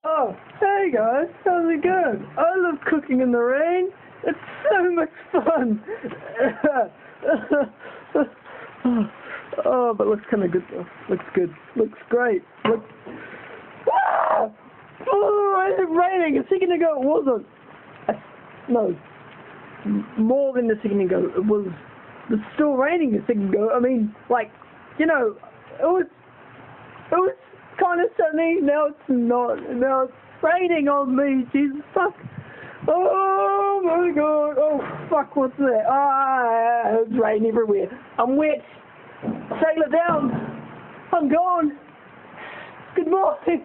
Oh, hey guys, how's it going? I love cooking in the rain. It's so much fun. Oh, but looks kind of good though. Looks good. Looks great. Looks. Ah! Oh, it's raining. A second ago it wasn't. No, more than a second ago. It was. It's still raining a second ago. I mean, like, you know, it was kind of sunny. Now it's not. Now it's raining on me. Jesus fuck. Oh my god. Oh fuck. What's that? Ah, it's raining everywhere. I'm wet. Sail it down. I'm gone. Good morning.